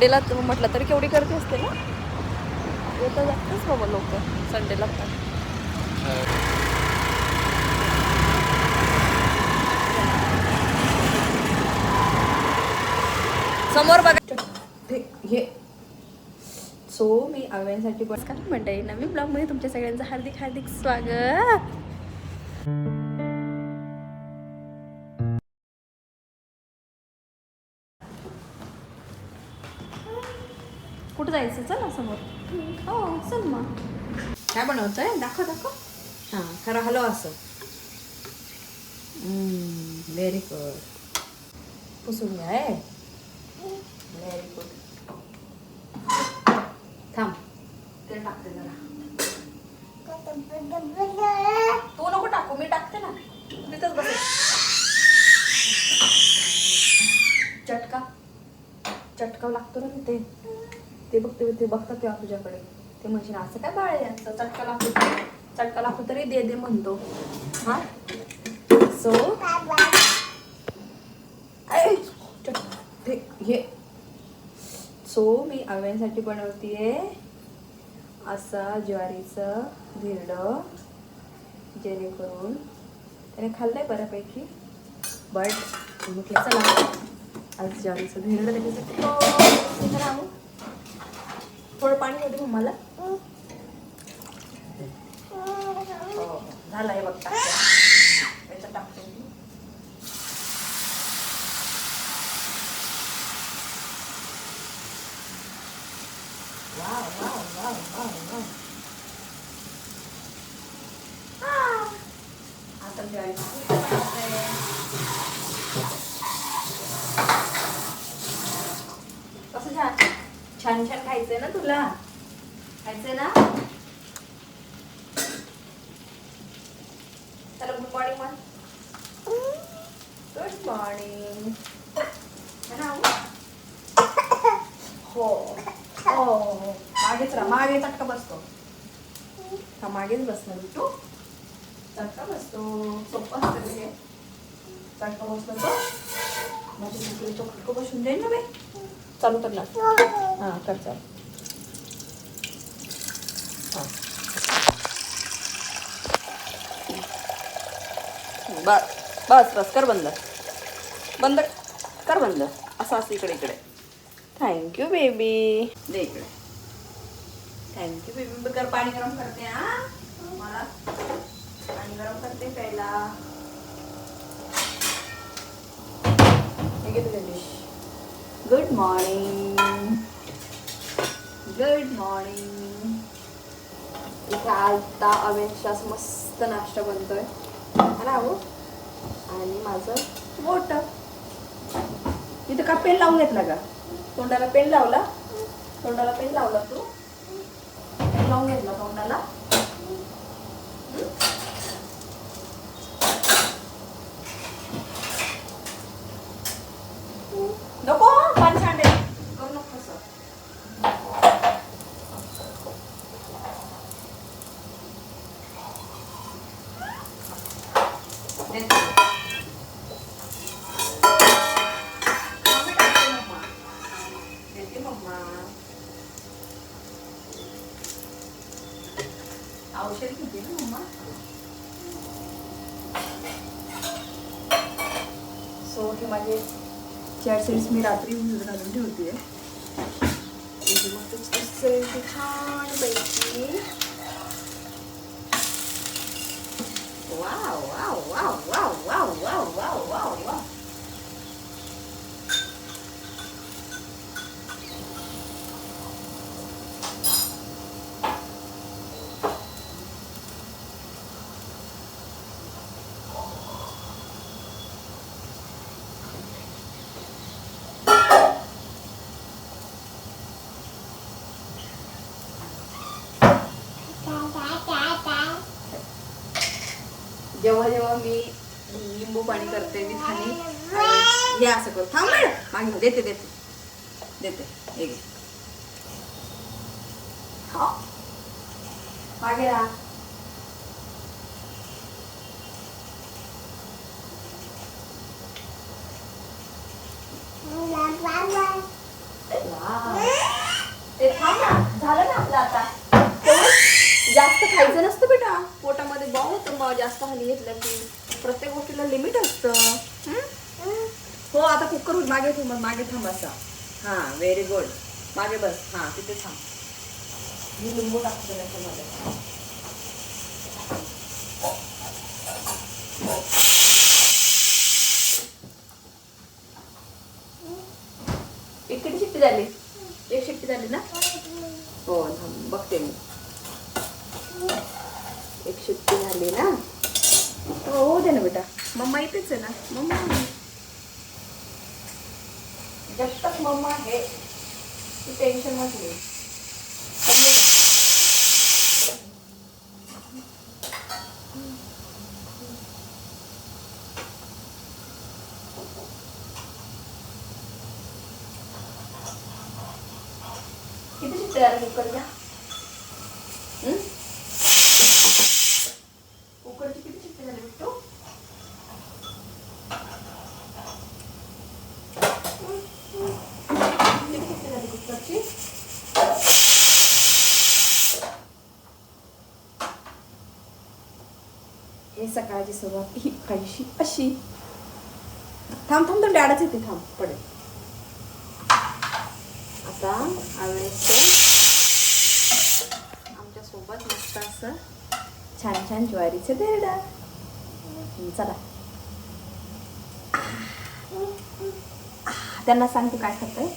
संडेला म्हटलं तरी केवढी गर्दी असते ना. येतं जातच बाबा लोक संडेला पण. समोर बघा हे. सो मी आव्यांसाठी पण काय म्हणते नवीन ब्लॉगमध्ये तुमच्या सगळ्यांचं हार्दिक हार्दिक स्वागत. कुठं जायचं चल ना समोर. हो चल मग. काय बनवतोय दाखव दाखव. हां खरं हलव असं. Very good. पुसून घ्या. Very good. थांब ते टाकते जरा. तू नको टाकू मी टाकते ना. तिथंच बस. चटका चटका लागतो ना ते बघते ते बघतात तेव्हा तुझ्याकडे ते म्हणशील असं काय बाळ आहे यांचं चटका लागतो तरी दे दे म्हणतो. हा सो हे सो मी आव्यांसाठी बनवतीये असा ज्वारीचं धिरडं जेणेकरून त्याने खाल्लंय बऱ्यापैकी. बट म्हटलं चला आज ज्वारीचं धिरडं त्याच्यासाठी राहू. थोडं पाणी होते मला. झालं आहे बघ टाकते टाकते. Wow wow wow wow wow. आता कसं छान छान खायचंय ना तुला. खायचंय ना. चला गुड मॉर्निंग म्हण. Good morning. हो हो मागेच राहा. मागे चटका बसतो. हा मागेच बसणार तू. चटका बसतो. सोपं असतं हे. चटका बसतो तो माझ्या तिकडे चटका बसून जाईल ना बाई. चालू कर ना. हां कर चालू. हां बस बस कर बंद. बंद कर बंद. असं असं इकडे इकडे. Thank you baby. दे इकडे. Thank you baby. कर पाणी गरम करते. हा मला पाणी गरम करते प्यायला. हे घे तुझ्या dish. Good morning. Good morning. इथे आता अवेशा मस्त नाश्ता बनतोय ना हो. आणि माझं मोठं इथं का पेन लावून घेतला का. तोंडाला पेन लावला. तोंडाला पेन लावला तू. पेन लावून घेतला तोंडाला. नको पाणी सांडेल. करू नको असं. औषध घेते ना मम्मा. सो हे माझे चॅट सीड्स मी रात्री घालून ठेवते. छान पैकी. Wow wow wow wow wow wow wow wow wow. जेव्हा जेव्हा मी लिंबू पाणी करते मी खाली हे असं करतो. थांब मागे देते देते देते. हे घे. हो मागे राहा. ते थांब ना, झालं ना आपलं आता. तेवढं जास्त खायचं नसतं बेटा पोटामध्ये, बहुत मग जास्त हल्ली घेतलं की प्रत्येक गोष्टीला लिमिट असतं. हो आता कुकर मागे थांब, मागे थांब असा. हां व्हेरी गुड. मागे बस. हां तिथे थांब. मी लिंबू टाकतो त्याच्यामध्ये. एक किती शिट्टी झाली? एक शिट्टी झाली ना? हो थांब बघते मी. एक शिट्टी झाली ना? हो दे ना बेटा. मम्मा इथेच आहे ना. मम्मा जब तक मम्मा है तू टेन्शन मत ले. किती शिट्टी झाली कुकरच्या? कुकरची किती शिट्टी झाली बिट्टू? किती शिट्टी झाली कुकरची? हे सकाळची सुरुवात ही काहीशी अशी. थांब थांब तर डॅडाच येते. थांब पडेल. आता आवळ्याचं आमच्या सोबत मस्त असं छान छान ज्वारीचं धिरडं. चला त्यांना सांग तू काय खातोय.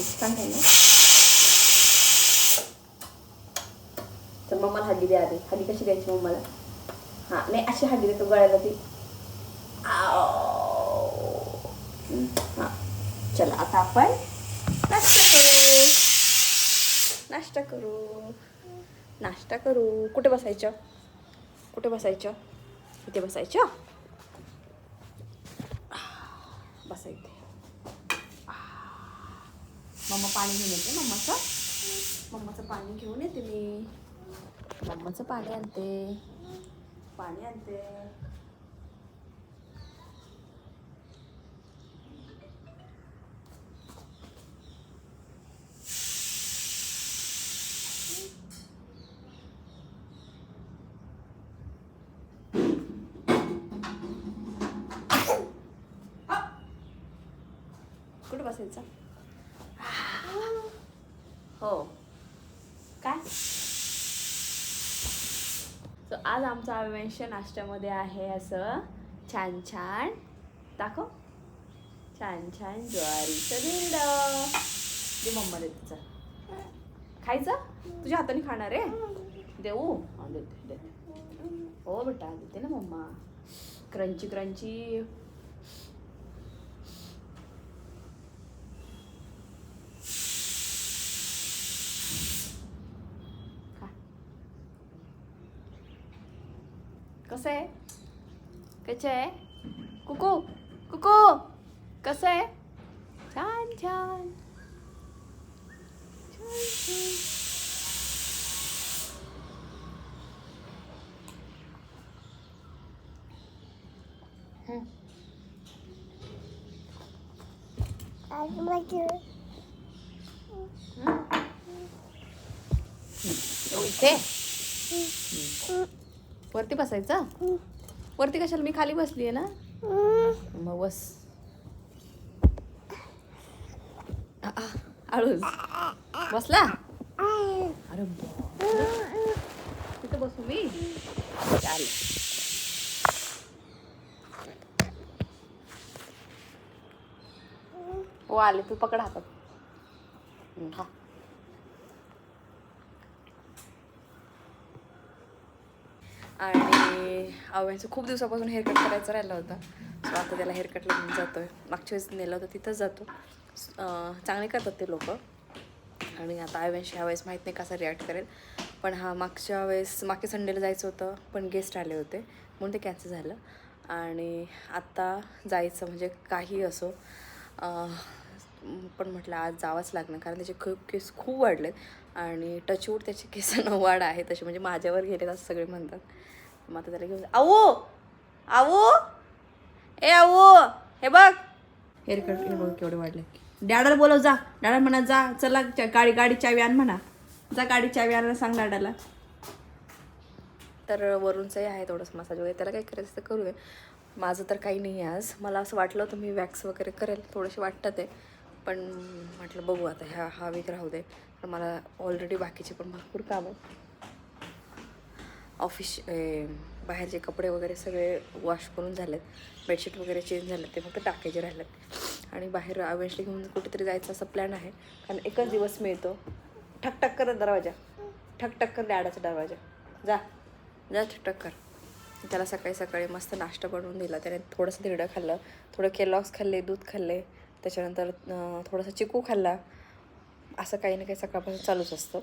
सांग त्यांना. तर मम्माला हल्ली द्या आधी. हल्ली कशी द्यायची मम्माला? हां नाही अशी हल्ली देतो गळ्याला ती. हां चला आता आपण नाश्ता करू. नाश्ता करू. कुठे बसायचं? कुठे बसायचं? इथे बसायचं. बसायचे. मम्मा पाणी घेऊन येते. मम्माचं पाणी घेऊन येते मी. मम्माचं पाणी आणते. पाणी आणते. कुठे बसायचं? हो काय? सो आज आमचा आवेश नाश्त्यामध्ये आहे असं छान छान. दाखव. छान छान ज्वारीचं धिरडं. दे मम्मा दे तिचं. खायचं? तुझ्या हाताने खाणार आहे? देऊ? हां देते देते. हो बेटा देते ना मम्मा. Crunchy crunchy. कसं आहे? कसं आहे? कुकू कुकू कसं आहे? छान छान छान छान. इथे वरती बसायचं. वरती कशाला? मी खाली बसली आहे ना. मग बस. आळूच बसला. अरे तिथं बसू मी. चालेल. हो आले. तू पकड हातात. हा आणि आव्यांचं खूप दिवसापासून हेअरकट करायचं राहिलं होतं. सो आता त्याला हेअरकटला घेऊन जातो आहे. मागच्या वेळेस नेलं होतं तिथंच जातो. चांगले करतात ते लोक. आणि आता आव्यांशी ह्या वेळेस माहीत नाही कसा रिॲक्ट करेल. पण मागच्या संडेला जायचं होतं पण गेस्ट आले होते म्हणून ते कॅन्सल झालं. आणि आत्ता जायचं म्हणजे काही असो पण म्हटलं आज जावंच लागणार कारण त्याचे केस खूप वाढलेत. आणि टचवूड त्याचे केसांना वाढ आहे तसे म्हणजे माझ्यावर गेलेत असं सगळे म्हणतात. मग आता त्याला घेऊन आऊ आऊ ए आऊ हे बघ हेअरकट हे बघ केवढे वाढले. डॅडाला बोलव जा. डॅडा म्हणा जा चला गाडी चावी आण म्हणा. जा गाडी चावी आणायला सांग डॅडाला. तर वरूनचंही आहे थोडंसं मसाज वगैरे, त्याला काय करायचं तर करू दे. माझं तर काही नाही आहे आज. मला असं वाटलं होतं मी वॅक्स वगैरे करेल, थोडेसे वाटतं ते, पण म्हटलं बघू आता हा वीक राहू दे. तर मला ऑलरेडी बाकीचे पण भरपूर काम आहे. बाहेरचे कपडे वगैरे सगळे वॉश करून झालेत, बेडशीट वगैरे चेंज झालेत, ते फक्त टाकायचे राहिलेत. आणि बाहेर अवेशली घेऊन कुठेतरी जायचं असं प्लॅन आहे, कारण एकच दिवस मिळतो. ठकठक कर दरवाजा, ठकठक कर डॅडाचा दरवाजा, जा जा ठकठक कर. त्याला सकाळी सकाळी मस्त नाश्ता बनवून दिला. त्याने थोडंसं धिरडं खाल्लं, थोडं केलॉग्स खाल्ले, दूध खाल्ले, त्याच्यानंतर थोडासा चिकू खाल्ला. असं काही ना काही सकाळपासून चालूच असतं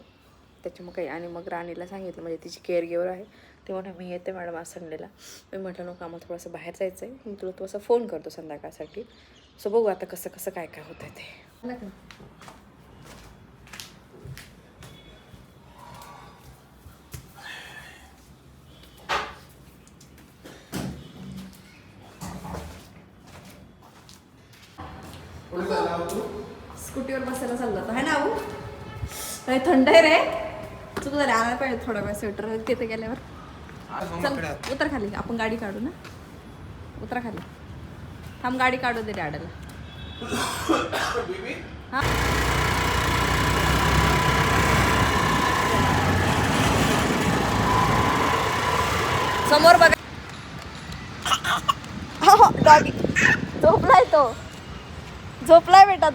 त्याच्यामुळे काही. आणि मग राणीला सांगितलं, म्हणजे तिची केअर गिवर आहे, ते म्हणून मी येते मॅडम आज संडेला. मी म्हटलं नको आम्हाला थोडंसं बाहेर जायचं आहे, मी तुला थोडंसं फोन करतो संध्याकाळसाठी. सो बघू आता कसं कसं काय काय होतं ते. स्कूटीवर बसायला चाललं होतं है ना आऊ? अरे थंड आहे रे, चुक झाली. आणायला पाहिजे थोडा वेळ स्वेटर तिथे गेल्यावर. चल उतर खाली, आपण गाडी काढू ना. उतरा खाली, थांब गाडी काढू दे डॅडाला. हा समोर बघा. डॉगी झोपलाय, तो झोपलाय बेटा.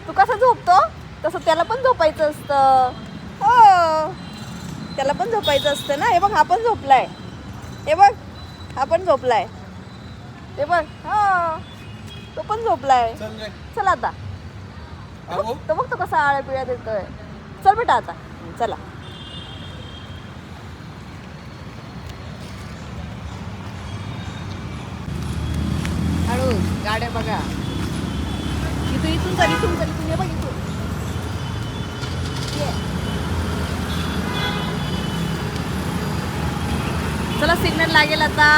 तू कसा झोपतो तसं त्याला पण झोपायचं असतं. हो त्याला पण झोपायचं असतं ना. हे बघ हा पण झोपलाय, हे बघ हा पण झोपलाय, हे बघ हा तो पण झोपलाय. चला आता, तो बघ तो कसा आळ्या पिळ्या देतोय. चल बेटा आता चला. हळू गाड्या बघा. इथून चल, इथून ये बघ इथून. चला सिग्नल लागेल आता.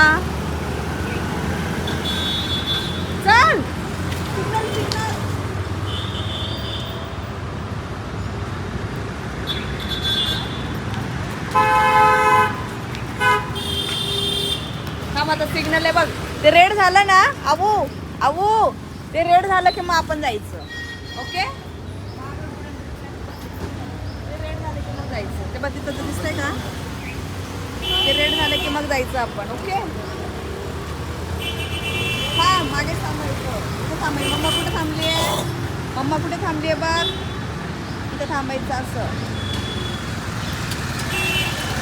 चल सिग्नल सिग्नल. थांब आता सिग्नल आहे बघ. ते रेड झालं ना आऊ, ते रेड झालं की मग आपण जायचं. ओके ते रेड झालं की मग जायचं. ते बघ तिथं दिसतंय का, ते रेड झालं की मग जायचं आपण. ओके हा मागे थांबायचं. कुठे थांबायचं? मम्मा कुठे थांबली आहे? मम्मा कुठे थांबली आहे बघ, तिथे थांबायचं असं.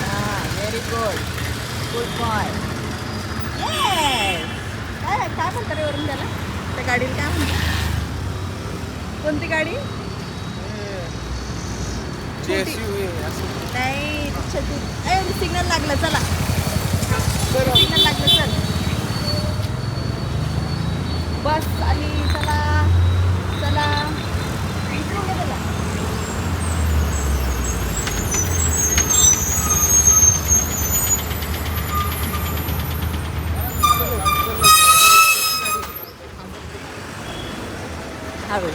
हां very good, good boy. Yes. काय म्हणतात रे वरून त्याला? त्या गाडीला काय म्हणतात? कोणती गाडी? नाही छोटी. सिग्नल लागलं, चला सिग्नल लागलं. चल बस आली, चला चला. इकडून घे त्याला. हळू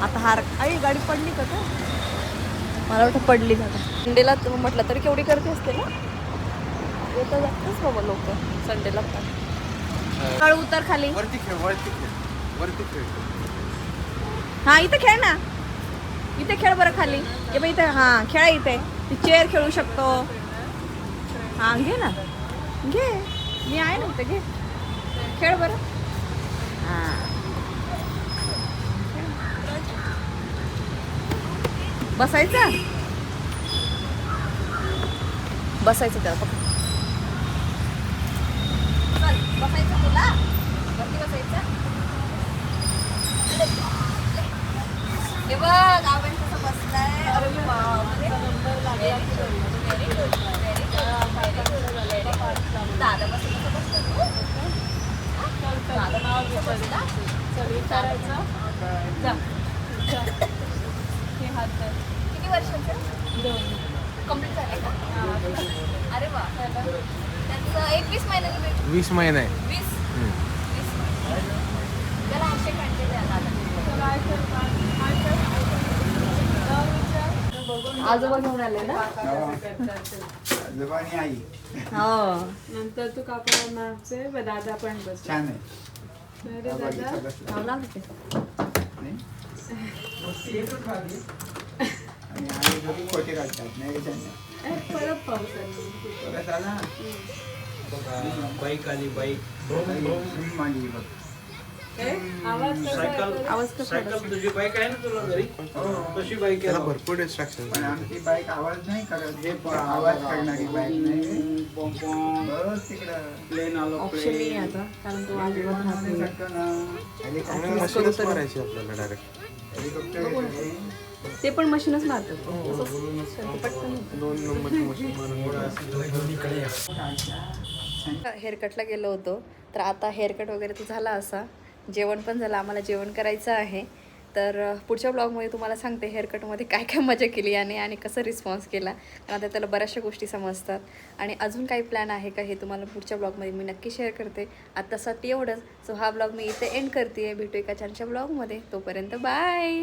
आता आई गाडी पडली का? मला वाटतं पडली का. संडेला म्हटलं तरी केवढी गर्दी असते ना. येतं जास्तच बाबा लोक संडेला पण. हळू उतर खाली. वरती खेळ. हा इथे खेळ ना, इथे खेळ बरं खाली. ये बाई इथे, हा खेळा इथे. ती चेअर खेळू शकतो. हा घे ना, घे, मी आहे ना इथे, घे खेळ बरं. हा बसायचं त्याला पकड. चल बसायचं तुला, वरती बसायचं. हे बघ आपण कसं बसलाय. अरे दादा बसलं कसं बसलं तू? दादा नाव बसला सगळी करायचं. किती वर्षाचं? 2 कंप्लीट झाले का? अरे वा. त्याचं 21 महिन्याचं भेट. 20 महिने. 20 त्याला 800 काढते दादा. आजोबा घेऊन आले ना. आजोबानी आई हो नंतर तू कापड मागचे दादा पण बस छान आहे. अरे बाबा दादा इथं बसला. हो, लागते. नाही? आणि आई दोघी खोटे काढतात नाही का त्यांना? परत पाऊस आला. परत आला. बाईक आली बाईक आई मांडली बघ. आवाज कसा सायकल येतो? आवाज कसा सायकल तुझी बाईक आहे ना तुला घरी तशी बाईक त्याला आहे भरपूर डिस्ट्रॅक्शन पण आमची बाईक आवाज नाही करत. हे आवाज करणारी बाईक नाही. बस तिकडं प्लेन आलो ऑप्शन नाही आहे आता कारण तो अजिबात राहत नाही. हेलिकॉप्टर मारायची आपल्याला डायरेक्ट. हेलिकॉप्टर ते पण मशीनच मारतात ते पटकन हेअरकटला गेलो होतो तर आता हेअरकट वगैरे तर झाला असा. जेवण पण झालं. आम्हाला जेवण करायचं आहे. तर पुढच्या ब्लॉगमध्ये तुम्हाला सांगते हेअरकटमध्ये काय काय मजा केली याने आणि कसं रिस्पॉन्स केला. कारण आता त्याला बऱ्याचशा गोष्टी समजतात आणि अजून काही प्लॅन आहे का हे तुम्हाला पुढच्या ब्लॉगमध्ये मी नक्की शेअर करते. आत्तासाठी एवढंच. सो हा ब्लॉग मी इथे एंड करते. भेटू एका छानशा ब्लॉगमध्ये. तोपर्यंत बाय.